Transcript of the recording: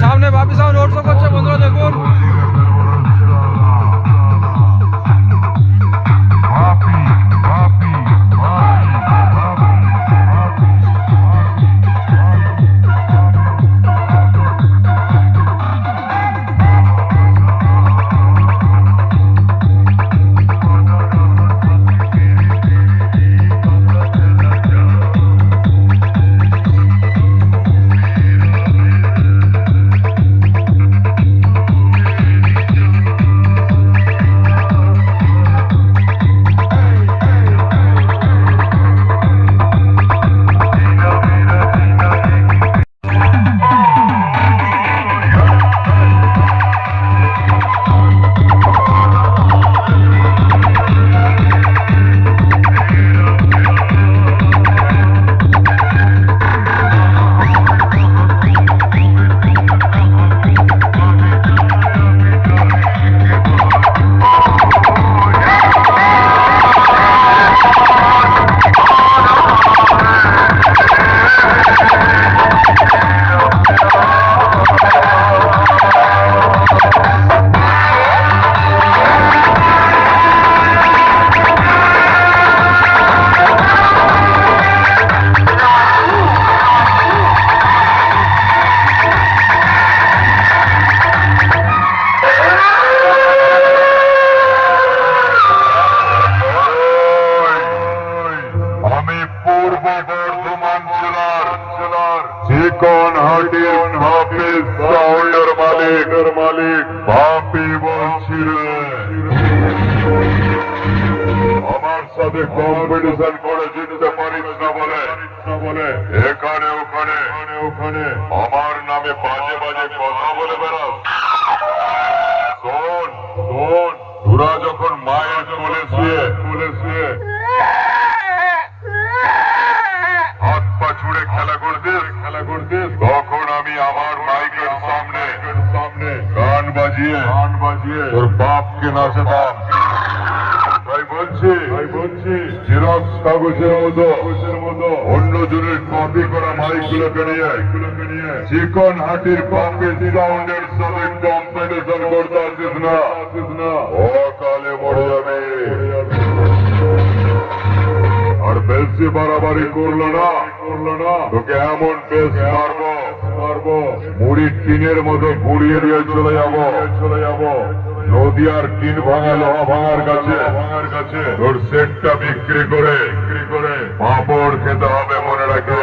সামনে বাপি সাহেব road show করছে বন্ধুরা, দেখুন। মালিক বাপি বলছি রে, আমার সাথে কম্পিটিশন করে জিততে পারিস না বলে এখানে ওখানে আমার নামে বাজে বাজে কথা বলে বেড়াস। শোন, তোরা যখন মায়ের কোলে শুয়ে হাত পা ছুড়ে খেলা করতিস তখন আমি আমার মাইকের সামনে গান বাজিয়ে তোর বাপকে নাচাতাম। তাই বলছি জেরক্স কাগজের মতো অন্য জনের কপি করা মাইক গুলোকে নিয়ে চিকন হাটির বাপের সাউন্ডের সাথে কম্পিটিশন করতে আসিস না, অকালে মরে যাবে। আর বেশি বাড়াবাড়ি করলো না তোকে এমন বেশ মারবো মুড়ির টিনের মতো গুড়িয়ে দিয়ে চলে যাবো নদীয়ার টিন ভাঙা লোহা ভাঙার কাছে তোর সেটটা বিক্রি করে পাঁপড় খেতে হবে, মনে রাখে।